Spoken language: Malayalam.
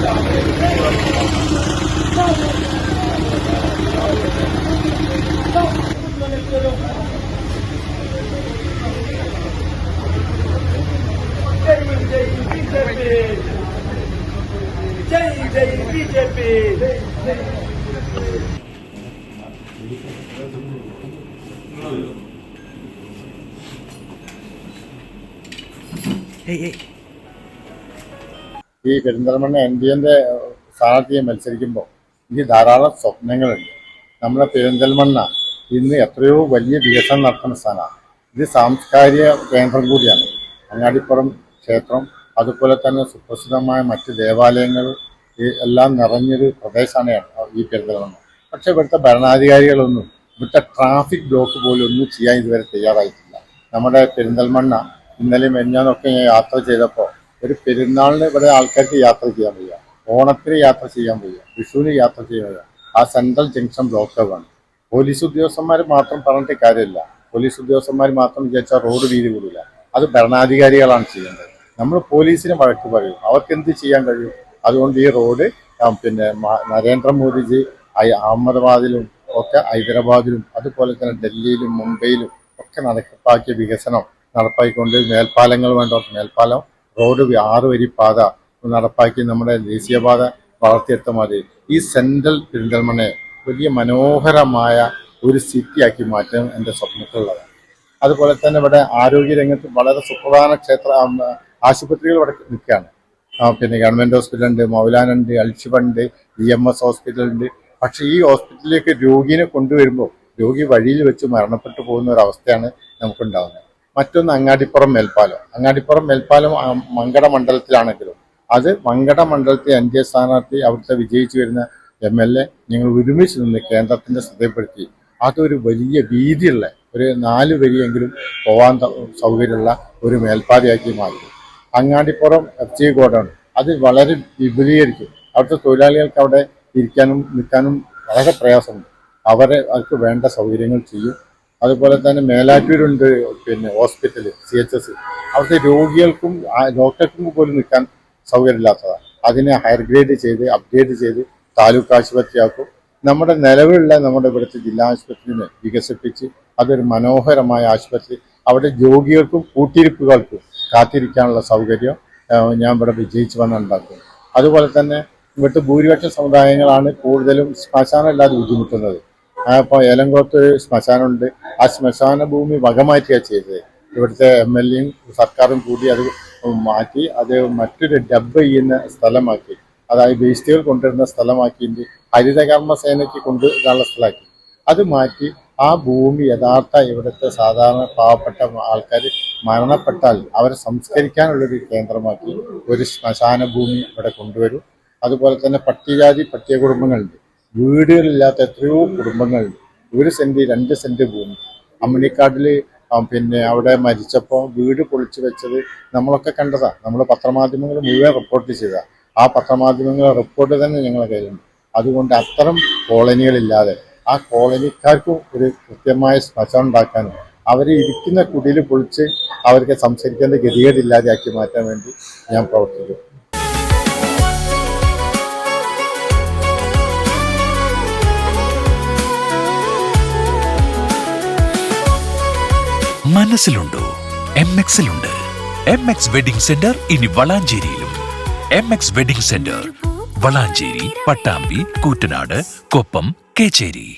ഈ പെരിന്തൽമണ്ണ NDAന്റെ സ്ഥാനാർത്ഥിയെ മത്സരിക്കുമ്പോൾ എനിക്ക് ധാരാളം സ്വപ്നങ്ങളുണ്ട്. നമ്മുടെ പെരിന്തൽമണ്ണ ഇന്ന് എത്രയോ വലിയ വികസനം നടത്തുന്ന സ്ഥലമാണ്. ഇത് സാംസ്കാരിക കേന്ദ്രം കൂടിയാണ്. അങ്ങാടിപ്പുറം ക്ഷേത്രം, അതുപോലെ തന്നെ സുപ്രസിദ്ധമായ മറ്റ് ദേവാലയങ്ങൾ എല്ലാം നിറഞ്ഞൊരു പ്രദേശമാണ് ഈ പെരിന്തൽമണ്ണ. പക്ഷെ ഇവിടുത്തെ ഭരണാധികാരികളൊന്നും ഇവിടുത്തെ ട്രാഫിക് ബ്ലോക്ക് പോലും ഒന്നും ചെയ്യാൻ ഇതുവരെ തയ്യാറായിട്ടില്ല. നമ്മുടെ പെരിന്തൽമണ്ണ ഇന്നലെയും മെഞ്ഞാന്നൊക്കെ ഞാൻ യാത്ര ചെയ്തപ്പോൾ ഒരു പെരുന്നാളിന് ഇവിടെ ആൾക്കാർക്ക് യാത്ര ചെയ്യാൻ വയ്യ, ഓണത്തിന് യാത്ര ചെയ്യാൻ വയ്യ, വിഷുവിന് യാത്ര ചെയ്യാൻ വയ്യ. ആ സെൻട്രൽ ജംഗ്ഷൻ ബ്ലോക്കാണ്. പോലീസ് ഉദ്യോഗസ്ഥന്മാർ മാത്രം പറഞ്ഞിട്ട് കാര്യമില്ല. പോലീസ് ഉദ്യോഗസ്ഥന്മാർ മാത്രം വിചാരിച്ചാൽ റോഡ് വീതി കൂടില്ല. അത് ഭരണാധികാരികളാണ് ചെയ്യേണ്ടത്. നമ്മൾ പോലീസിന് വഴക്ക് പറയും, അവർക്ക് എന്ത് ചെയ്യാൻ കഴിയും? അതുകൊണ്ട് ഈ റോഡ് പിന്നെ നരേന്ദ്രമോദിജി അഹമ്മദാബാദിലും ഒക്കെ ഹൈദരാബാദിലും അതുപോലെ തന്നെ ഡൽഹിയിലും മുംബൈയിലും ഒക്കെ നടപ്പാക്കിയ വികസനം നടപ്പാക്കിക്കൊണ്ട് മേൽപ്പാലങ്ങൾ വേണ്ട മേൽപ്പാലം, റോഡ് 6 വരി പാത നടപ്പാക്കി നമ്മുടെ ദേശീയപാത വളർത്തിയെടുത്ത മാതിരി ഈ സെൻട്രൽ പെരിന്തൽമണ്ണയെ വലിയ മനോഹരമായ ഒരു സിറ്റിയാക്കി മാറ്റാൻ എൻ്റെ സ്വപ്നത്തിലുള്ളതാണ്. അതുപോലെ തന്നെ ഇവിടെ ആരോഗ്യരംഗത്ത് വളരെ സുപ്രധാന ആശുപത്രികൾ ഇവിടെ നിൽക്കുകയാണ്. പിന്നെ ഗവൺമെൻറ് ഹോസ്പിറ്റലുണ്ട്, മൗലാനുണ്ട്, അൽഷിഫുണ്ട്, EMS ഹോസ്പിറ്റലുണ്ട്. പക്ഷേ ഈ ഹോസ്പിറ്റലിലേക്ക് രോഗിയെ കൊണ്ടുവരുമ്പോൾ രോഗി വഴിയിൽ വെച്ച് മരണപ്പെട്ടു പോകുന്ന ഒരവസ്ഥയാണ് നമുക്കുണ്ടാകുന്നത്. മറ്റൊന്ന് അങ്ങാടിപ്പുറം മേൽപ്പാലം മങ്കട മണ്ഡലത്തിലാണെങ്കിലും അത് മങ്കട മണ്ഡലത്തെ NDA സ്ഥാനാർത്ഥി അവിടുത്തെ വിജയിച്ചു വരുന്ന MLA ഞങ്ങൾ ഒരുമിച്ച് നിന്ന് കേന്ദ്രത്തിൻ്റെ ശ്രദ്ധപ്പെടുത്തി അതൊരു വലിയ വീതിയുള്ള ഒരു 4 വരിയെങ്കിലും പോകാൻ സൗകര്യമുള്ള ഒരു മേൽപ്പാതയാക്കി മാറ്റി. അങ്ങാടിപ്പുറം FC ഗോഡൗൺ അത് വളരെ വിപുലീകരിക്കും. അവിടുത്തെ തൊഴിലാളികൾക്ക് അവിടെ ഇരിക്കാനും നിൽക്കാനും വളരെ പ്രയാസമുണ്ട്. അവർക്ക് വേണ്ട സൗകര്യങ്ങൾ ചെയ്യും. അതുപോലെ തന്നെ മേലാറ്റൂരുണ്ട് പിന്നെ ഹോസ്പിറ്റൽ CHS, അവിടുത്തെ രോഗികൾക്കും ഡോക്ടർക്കും പോലും നിൽക്കാൻ സൗകര്യമില്ലാത്തതാണ്. അതിനെ ഹയർ ഗ്രേഡ് ചെയ്ത് അപ്ഗ്രേഡ് ചെയ്ത് താലൂക്ക് ആശുപത്രിയാക്കും. നമ്മുടെ നിലവിലുള്ള നമ്മുടെ ഇവിടുത്തെ ജില്ലാ ആശുപത്രിനെ വികസിപ്പിച്ച് അതൊരു മനോഹരമായ ആശുപത്രി, അവിടെ രോഗികൾക്കും കൂട്ടിരിപ്പുകൾക്കും കാത്തിരിക്കാനുള്ള സൗകര്യം ഞാൻ ഇവിടെ വിജയിച്ച് വന്നുണ്ടാക്കും. അതുപോലെ തന്നെ ഇവിടുത്തെ ഭൂരിപക്ഷ സമുദായങ്ങളാണ് കൂടുതലും ശ്മശാനം ഇല്ലാതെ ബുദ്ധിമുട്ടുന്നത്. അപ്പോൾ ഏലംകുളത്ത് ശ്മശാനമുണ്ട്. ആ ശ്മശാന ഭൂമി വകമാറ്റിയാണ് ചെയ്തത്. ഇവിടുത്തെ MLAയും സർക്കാരും കൂടി അത് മാറ്റി അത് മറ്റൊരു ഡബ് ചെയ്യുന്ന സ്ഥലമാക്കി, അതായത് വേസ്റ്റുകൾ കൊണ്ടുവരുന്ന സ്ഥലമാക്കിയിട്ട് ഹരിതകർമ്മ സേനയ്ക്ക് കൊണ്ടുവരാനുള്ള സ്ഥലമാക്കി. അത് മാറ്റി ആ ഭൂമി യഥാർത്ഥ ഇവിടുത്തെ സാധാരണ പാവപ്പെട്ട ആൾക്കാർ മരണപ്പെട്ടാൽ അവരെ സംസ്കരിക്കാനുള്ളൊരു കേന്ദ്രമാക്കി ഒരു ശ്മശാന ഭൂമി ഇവിടെ കൊണ്ടുവരും. അതുപോലെ തന്നെ പട്ടിക കുടുംബങ്ങളുണ്ട്, വീടുകളില്ലാത്ത എത്രയോ കുടുംബങ്ങളുണ്ട്. 1 സെന്റ് 2 സെന്റ് ഭൂമി അമ്മണിക്കാട്ടിൽ പിന്നെ അവിടെ മരിച്ചപ്പോൾ വീട് പൊളിച്ചു വെച്ചത് നമ്മളൊക്കെ കണ്ടതാണ്. നമ്മൾ പത്രമാധ്യമങ്ങൾ മുഴുവൻ റിപ്പോർട്ട് ചെയ്തതാണ്. ആ പത്രമാധ്യമങ്ങളുടെ റിപ്പോർട്ട് തന്നെ ഞങ്ങളുടെ കയ്യിലുണ്ട്. അതുകൊണ്ട് അത്തരം കോളനികളില്ലാതെ ആ കോളനിക്കാർക്കും ഒരു കൃത്യമായ ശ്മശാനം ഉണ്ടാക്കാനും അവരെ ഇരിക്കുന്ന കുടിയിൽ പൊളിച്ച് അവർക്ക് സംസാരിക്കേണ്ട ഗതികേടില്ലാതെയാക്കി മാറ്റാൻ വേണ്ടി ഞാൻ പ്രവർത്തിക്കും. മനസ്സിലുണ്ടോ? MXലുണ്ട്. MX വെഡിംഗ് സെന്റർ ഇനി വളാഞ്ചേരിയിലും. MX wedding centre Valanchery, Pattambi, Koottanad, Koppam, Kecheri.